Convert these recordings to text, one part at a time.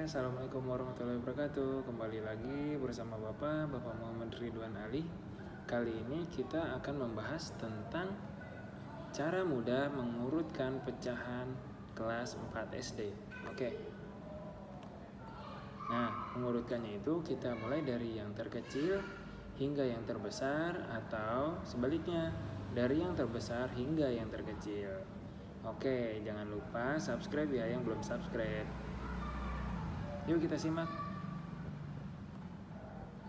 Assalamualaikum warahmatullahi wabarakatuh. Kembali lagi bersama Bapak Muhammad Ridwan Ali. Kali ini kita akan membahas tentang cara mudah mengurutkan pecahan kelas 4 SD. Oke. Nah, mengurutkannya itu kita mulai dari yang terkecil hingga yang terbesar, atau sebaliknya, dari yang terbesar hingga yang terkecil. Oke, jangan lupa subscribe ya yang belum subscribe. Yuk kita simak.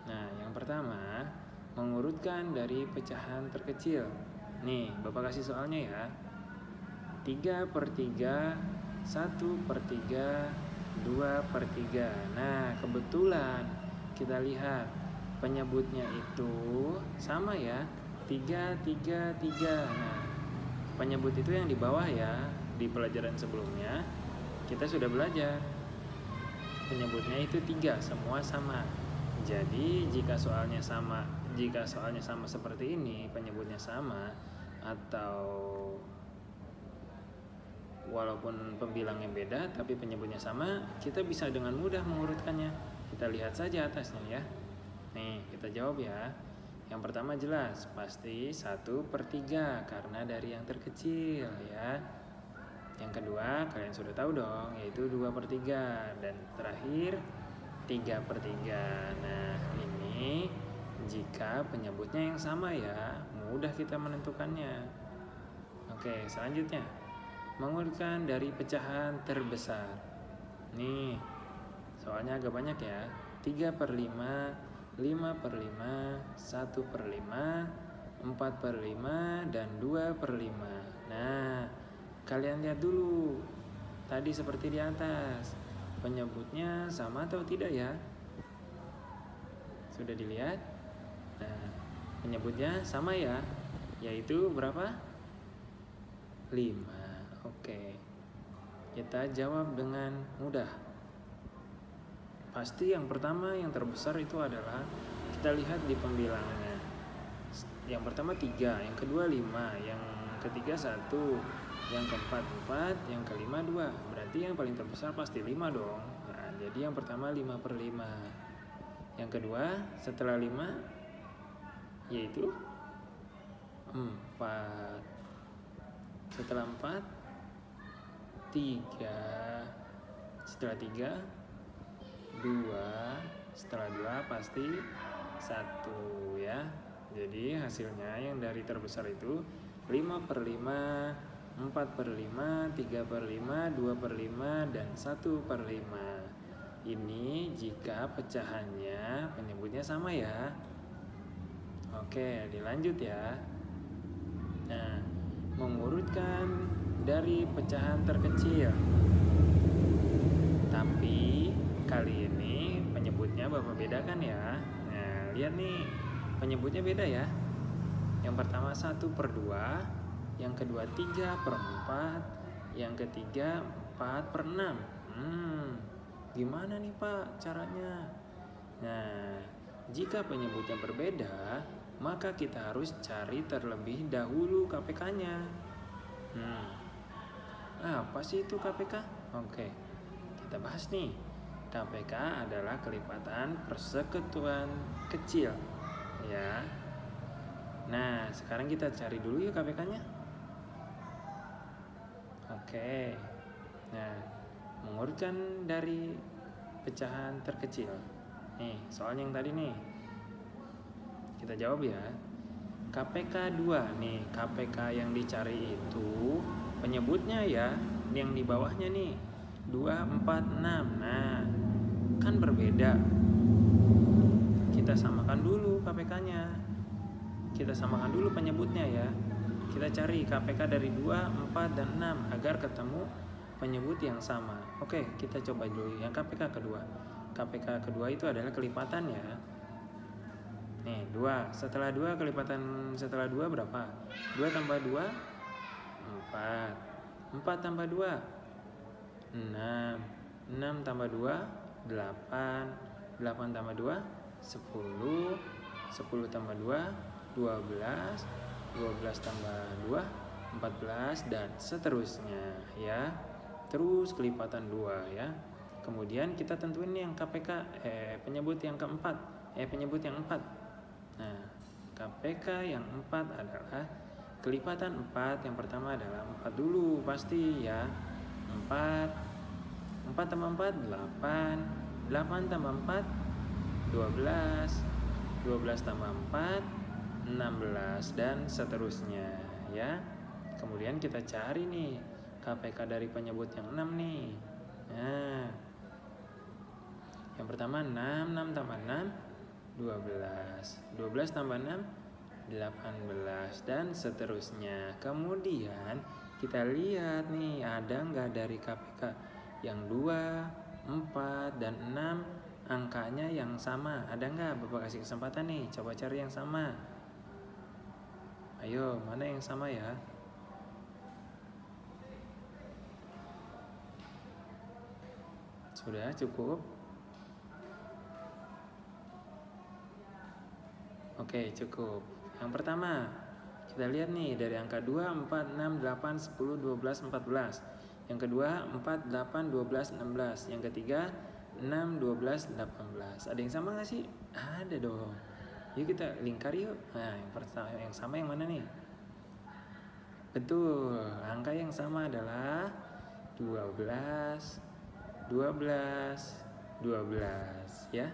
Nah, yang pertama, mengurutkan dari pecahan terkecil. Nih, Bapak kasih soalnya ya. 3/3, 1/3, 2/3. Nah, kebetulan kita lihat penyebutnya itu sama ya, 3, 3, 3. Nah, penyebut itu yang di bawah ya. Di pelajaran sebelumnya kita sudah belajar penyebutnya itu 3, semua sama. Jadi jika soalnya sama seperti ini, penyebutnya sama, atau walaupun pembilangnya beda tapi penyebutnya sama, kita bisa dengan mudah mengurutkannya. Kita lihat saja atasnya ya. Nih, kita jawab ya. Yang pertama jelas, pasti 1/3 karena dari yang terkecil ya. Yang kedua, kalian sudah tahu dong, yaitu 2/3. Dan terakhir, 3/3. Nah, ini jika penyebutnya yang sama ya, mudah kita menentukannya. Oke, selanjutnya, mengurutkan dari pecahan terbesar. Nih, soalnya agak banyak ya. 3/5, 5/5, 1/5, 4/5, dan 2/5. Nah, kalian lihat dulu, tadi seperti di atas, penyebutnya sama atau tidak ya? Sudah dilihat? Nah, penyebutnya sama ya, yaitu berapa? 5. Oke, kita jawab dengan mudah. Pasti yang pertama, yang terbesar itu adalah, kita lihat di pembilangnya. Yang pertama 3, yang kedua 5, yang ketiga 1, yang keempat 4, yang kelima 2. Berarti yang paling terbesar pasti 5 dong. Nah, jadi yang pertama 5/5. Yang kedua setelah 5 yaitu 4. Setelah 4 3. Setelah 3 2. Setelah 2 pasti 1 ya. Jadi hasilnya yang dari terbesar itu 5/5, 4/5, 3/5, 2/5, dan 1/5. Ini jika pecahannya penyebutnya sama ya. Oke, dilanjut ya. Nah, mengurutkan dari pecahan terkecil. Tapi kali ini penyebutnya Bapak bedakan ya. Nah, lihat nih, penyebutnya beda ya. Yang pertama 1/2, yang kedua 3/4, yang ketiga 4/6. Gimana nih Pak caranya? Nah, jika penyebutnya berbeda, maka kita harus cari terlebih dahulu KPK-nya. Apa sih itu KPK? Oke, kita bahas nih. KPK adalah kelipatan persekutuan kecil ya. Nah, sekarang kita cari dulu yuk KPK-nya. Oke. Nah, mengurutkan dari pecahan terkecil. Nih, soalnya yang tadi nih. Kita jawab ya. KPK 2 nih, KPK yang dicari itu penyebutnya ya, yang di bawahnya nih 2, 4, 6. Nah, kan berbeda. Kita samakan dulu KPK-nya. Kita samakan dulu penyebutnya ya. Kita cari KPK dari 2, 4, dan 6 agar ketemu penyebut yang sama. Oke, kita coba dulu yang KPK kedua. KPK kedua itu adalah kelipatan ya. Nih, 2. Setelah 2 kelipatan setelah 2 berapa? 2 tambah 2 4. 4 tambah 2 6. 6 tambah 2 8. 8 tambah 2 10. 10 tambah 2 12. 12 tambah 2 14, dan seterusnya ya. Terus kelipatan 2 ya. Kemudian kita tentuin nih yang KPK penyebut yang keempat, penyebut yang 4. Nah, KPK yang 4 adalah kelipatan 4. Yang pertama adalah 4 dulu pasti ya. 4 tambah 4 8, 8 tambah 4 12, 12 tambah 4 16 dan seterusnya ya. Kemudian kita cari nih KPK dari penyebut yang 6 nih. Nah, yang pertama 6 tambah 6 12, 12 tambah 6 18 dan seterusnya. Kemudian kita lihat nih ada nggak dari KPK yang 2, 4 dan 6 angkanya yang sama. Ada nggak? Bapak kasih kesempatan nih, coba cari yang sama. Ayo, mana yang sama ya? Sudah cukup? Oke, cukup. Yang pertama, kita lihat nih dari angka 2, 4, 6, 8, 10, 12, 14. Yang kedua, 4, 8, 12, 16. Yang ketiga, 6, 12, 18. Ada yang sama gak sih? Ada dong. Yuk kita lingkar yuk. Nah, yang sama yang mana nih? Betul, angka yang sama adalah 12, 12, 12 ya.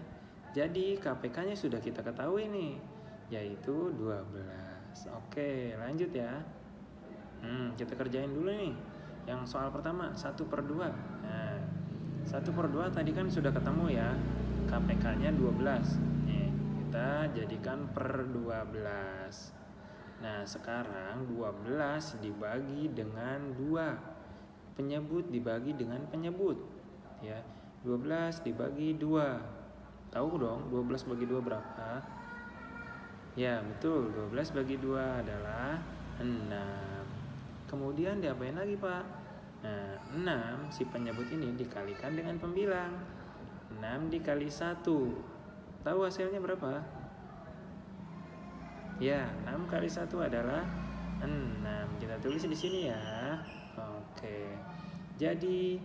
Jadi KPK-nya sudah kita ketahui nih, yaitu 12. Oke, lanjut ya. Kita kerjain dulu nih. Yang soal pertama 1/2. Nah, 1/2 tadi kan sudah ketemu ya. KPK-nya 12. Nih, kita jadikan per 12. Nah, sekarang 12 dibagi dengan 2. Penyebut dibagi dengan penyebut. Ya, 12 dibagi 2. Tahu dong 12 bagi 2 berapa? Ya, betul. 12 bagi 2 adalah 6. Kemudian diapain lagi, Pak? Nah, 6 si penyebut ini dikalikan dengan pembilang. 6 dikali 1. Tahu hasilnya berapa? Ya, 6 kali 1 adalah 6. Kita tulis di sini ya. Oke. Jadi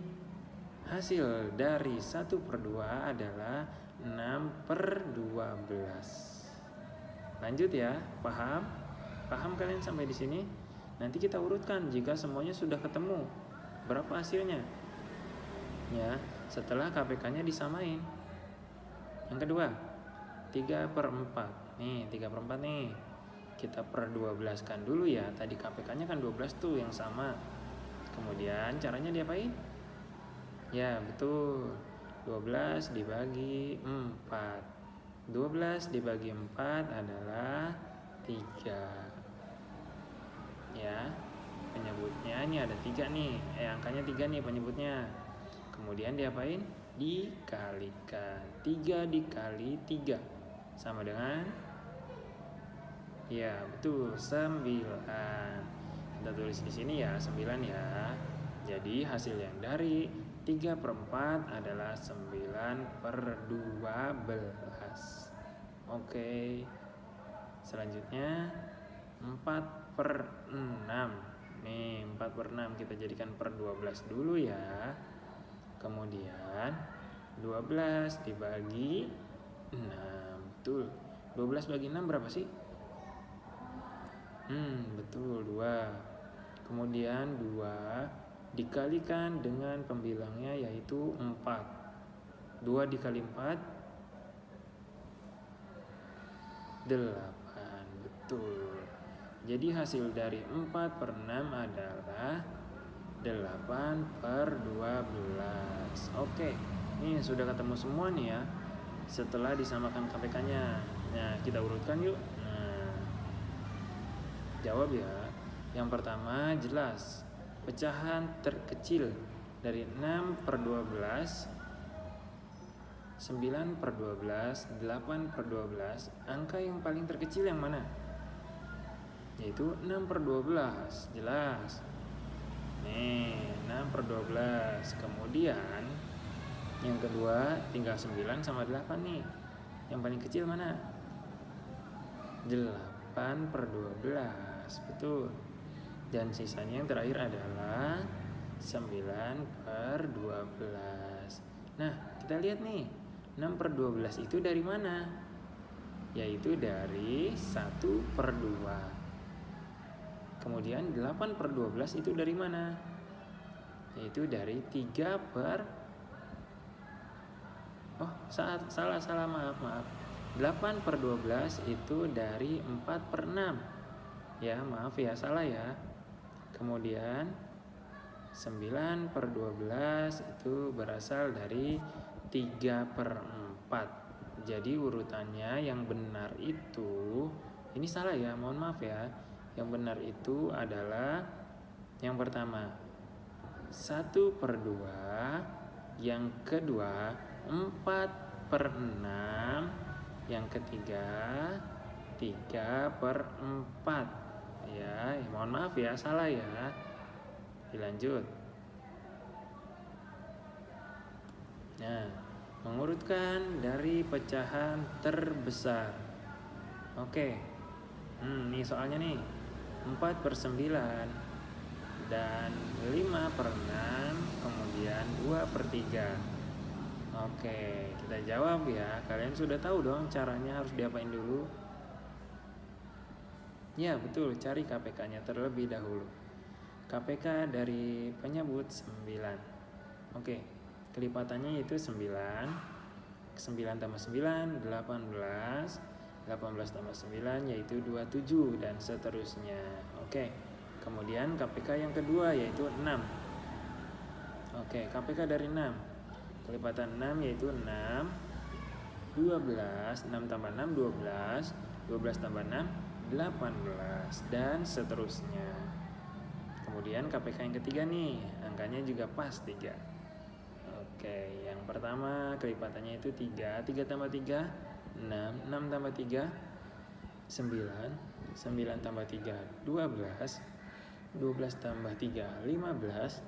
hasil dari 1/2 adalah 6/12. Lanjut ya, paham? Paham kalian sampai di sini? Nanti kita urutkan jika semuanya sudah ketemu. Berapa hasilnya? Ya, setelah KPK-nya disamain. Yang kedua, 3/4. Nih, 3/4 nih. Kita per 12 kan dulu ya. Tadi KPK-nya kan 12 tuh yang sama. Kemudian caranya diapain? Ya, betul. 12 dibagi 4. 12 dibagi 4 adalah 3. Ya, penyebutnya ini ada 3 nih. Angkanya 3 nih penyebutnya. Kemudian diapain? Dikalikan. 3 dikali 3 sama dengan, ya betul, 9. Kita tulis di sini ya 9 ya. Jadi hasil yang dari 3/4 adalah 9/12. Oke. Selanjutnya 4/6. Nih, 4/6 kita jadikan per 12 dulu ya. Kemudian 12 dibagi 6. Betul. 12 bagi 6 berapa sih? Betul, 2. Kemudian 2 dikalikan dengan pembilangnya yaitu 4. 2 dikali 4 8. Betul. Jadi hasil dari 4/6 adalah 8/12. Oke, ini sudah ketemu semua nih ya. Setelah disamakan KPK-nya. Nah, kita urutkan yuk. Nah, jawab ya. Yang pertama jelas, pecahan terkecil dari 6/12, 9/12, 8/12. Angka yang paling terkecil yang mana? Yaitu 6/12. Jelas. Nih, 6/12. Kemudian yang kedua tinggal 9 sama 8 nih. Yang paling kecil mana? 8/12. Betul. Dan sisanya yang terakhir adalah 9/12. Nah, kita lihat nih, 6 per 12 itu dari mana? Yaitu dari 1 per 2. Kemudian 8 per 12 itu dari mana? Yaitu dari 3 per... Oh, salah, maaf. 8 per 12 itu dari 4 per 6. Ya, maaf ya, salah ya. Kemudian 9 per 12 itu berasal dari 3 per 4. Jadi urutannya yang benar itu, ini salah ya, mohon maaf ya. Yang benar itu adalah yang pertama 1 per 2, yang kedua 4 per 6, yang ketiga 3 per 4. Ya, mohon maaf ya, salah ya. Dilanjut. Nah, mengurutkan dari pecahan terbesar. Oke. Nih soalnya nih. 4 per 9 dan 5 per 6, kemudian 2 per 3. Oke, kita jawab ya. Kalian sudah tahu dong caranya harus diapain dulu? Ya, betul, cari KPK-nya terlebih dahulu. KPK dari penyebut 9. Oke, kelipatannya yaitu 9. 9 tambah 9, 18. 18 tambah 9 yaitu 27 dan seterusnya. Oke, kemudian KPK yang kedua yaitu 6. Oke, KPK dari 6. Kelipatan 6 yaitu 6, 12, 6 tambah 6, 12, 12 tambah 6, 18, dan seterusnya. Kemudian KPK yang ketiga nih, angkanya juga pas 3. Oke, yang pertama kelipatannya itu 3, 3 tambah 3, 6, 6 tambah 3, 9, 9 tambah 3, 12, 12 tambah 3, 15,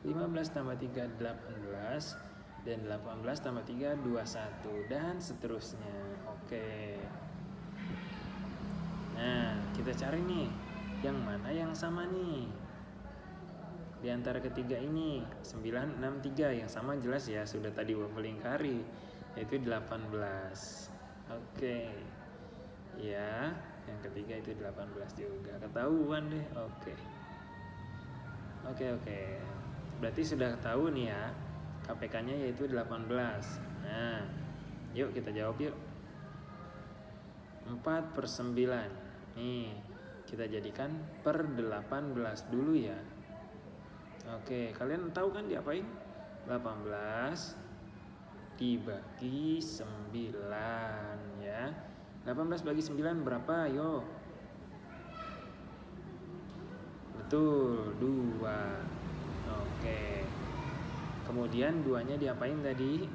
15 tambah 3, 18, dan 18 tambah 3, 21, dan seterusnya. Oke. Nah, kita cari nih, yang mana yang sama nih? Di antara ketiga ini, 9, 6, 3, yang sama jelas ya, sudah tadi waffling kari, yaitu 18. Oke. Ya, yang ketiga itu 18 juga. Ketahuan deh. Oke. Berarti sudah tahu nih ya, KPK-nya yaitu 18. Nah, yuk kita jawab yuk. 4 per 9. Nih, kita jadikan per 18 dulu ya. Oke, kalian tahu kan diapain? 18 dibagi 9 ya. 18 bagi 9 berapa? Yo. Betul, 2. Oke. Kemudian 2-nya diapain tadi?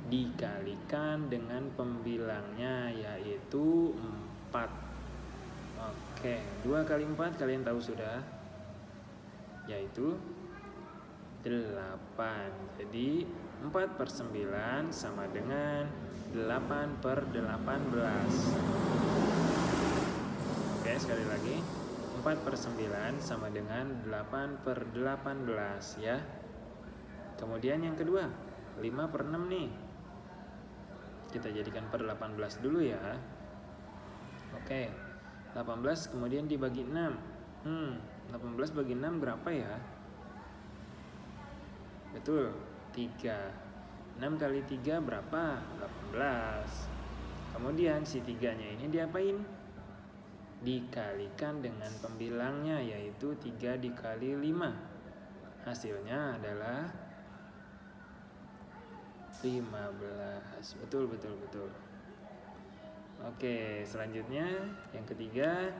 Dikalikan dengan pembilangnya yaitu 4. Oke, 2 kali 4 kalian tahu sudah, yaitu 8. Jadi 4 per 9 sama dengan 8 per 18. Oke, sekali lagi, 4 per 9 sama dengan 8 per 18 ya. Kemudian yang kedua, 5 per 6 nih, kita jadikan per 18 dulu ya. Oke, 18 kemudian dibagi 6. 18 bagi 6 berapa ya? Betul, 3. 6 kali 3 berapa? 18. Kemudian si 3-nya ini diapain? Dikalikan dengan pembilangnya yaitu 3 dikali 5. Hasilnya adalah 15. Betul. Oke, selanjutnya yang ketiga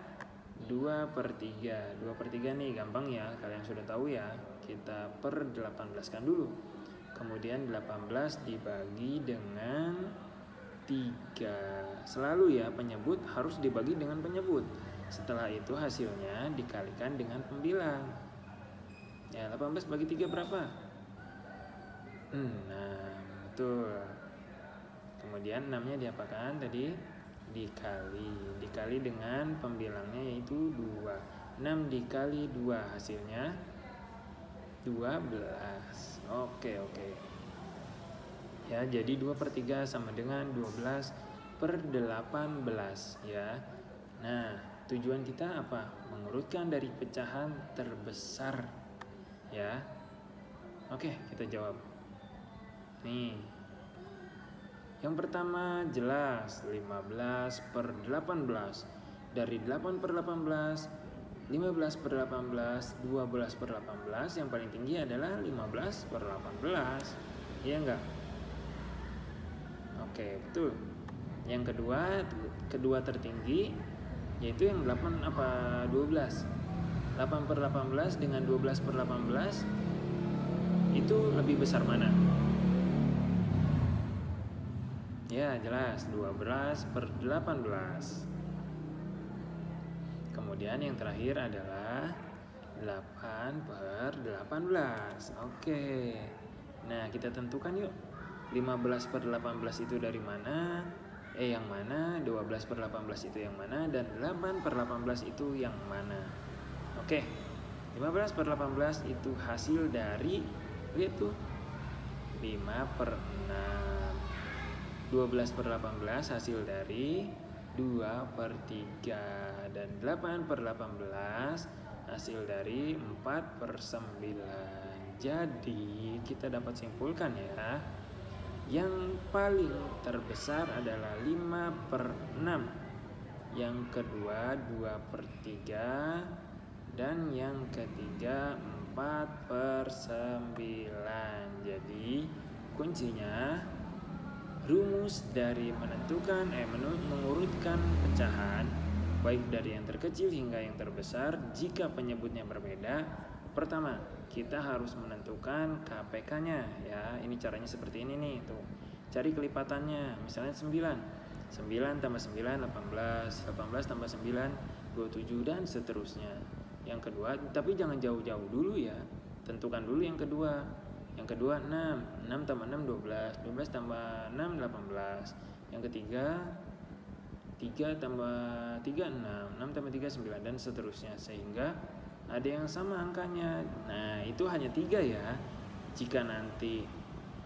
2 per 3. 2 per 3 nih gampang ya, kalian sudah tahu ya. Kita per 18 kan dulu. Kemudian 18 dibagi dengan 3. Selalu ya, penyebut harus dibagi dengan penyebut. Setelah itu hasilnya dikalikan dengan pembilang. Ya, 18 bagi 3 berapa? 6. Betul. Kemudian 6-nya diapakan tadi? Dikali dengan pembilangnya yaitu 2. 6 dikali 2 hasilnya 12. Oke. Ya, jadi 2/3 sama dengan 12/18 ya. Nah, tujuan kita apa? Mengurutkan dari pecahan terbesar ya. Oke, kita jawab. Nih, yang pertama jelas 15/18. Dari 8/18, 15/18, 12/18, yang paling tinggi adalah 15/18. Iya enggak? Oke, betul. Yang kedua tertinggi yaitu yang 8 apa 12. 8/18 dengan 12/18 itu lebih besar mana? Ya, jelas 12/18. Kemudian yang terakhir adalah 8/18. Oke. Nah, kita tentukan yuk. 15/18 itu dari mana? Yang mana? 12/18 itu yang mana? Dan 8/18 itu yang mana? Oke. 15/18 itu hasil dari, lihat tuh, 5/6. 12/18 hasil dari 2/3. Dan 8/18 hasil dari 4/9. Jadi kita dapat simpulkan ya, yang paling terbesar adalah 5/6, yang kedua 2/3, dan yang ketiga 4/9. Jadi kuncinya, rumus dari mengurutkan pecahan baik dari yang terkecil hingga yang terbesar jika penyebutnya berbeda. Pertama, kita harus menentukan KPK-nya ya. Ini caranya seperti ini nih, tuh. Cari kelipatannya. Misalnya 9. 9 tambah 9 18, 18 tambah 9 27 dan seterusnya. Yang kedua, tapi jangan jauh-jauh dulu ya. Tentukan dulu yang kedua. Yang kedua 6. 6 tambah 6 12, 12 tambah 6 18. Yang ketiga 3 tambah 3 6, 6 tambah 3 9 dan seterusnya, sehingga ada yang sama angkanya. Nah, itu hanya 3 ya. Jika nanti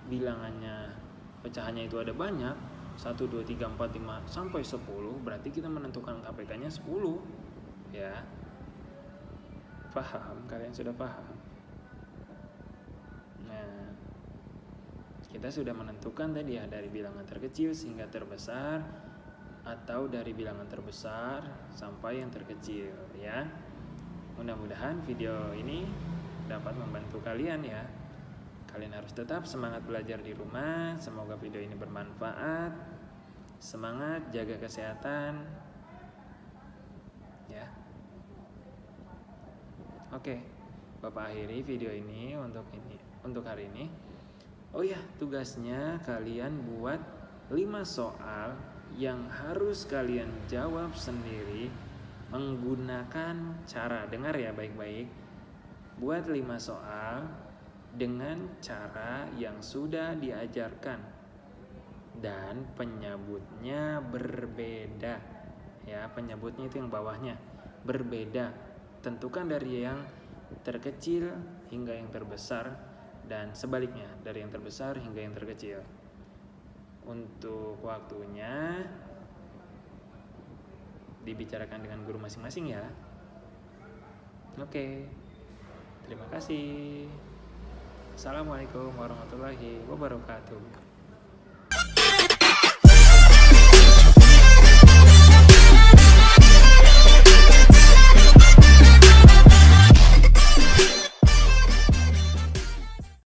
bilangannya, pecahannya itu ada banyak, 1 2 3 4 5 sampai 10, berarti kita menentukan KPK-nya 10 ya. Paham? Kalian sudah paham? Nah, kita sudah menentukan tadi ya, dari bilangan terkecil hingga terbesar, atau dari bilangan terbesar sampai yang terkecil ya. Mudah-mudahan video ini dapat membantu kalian ya. Kalian harus tetap semangat belajar di rumah. Semoga video ini bermanfaat. Semangat, jaga kesehatan ya. Oke, Bapak akhiri video ini untuk hari ini. Oh ya, tugasnya kalian buat 5 soal yang harus kalian jawab sendiri menggunakan cara, dengar ya baik-baik. Buat 5 soal dengan cara yang sudah diajarkan dan penyebutnya berbeda ya. Penyebutnya itu yang bawahnya berbeda. Tentukan dari yang terkecil hingga yang terbesar, dan sebaliknya dari yang terbesar hingga yang terkecil. Untuk waktunya dibicarakan dengan guru masing-masing ya. Oke, terima kasih. Assalamualaikum warahmatullahi wabarakatuh.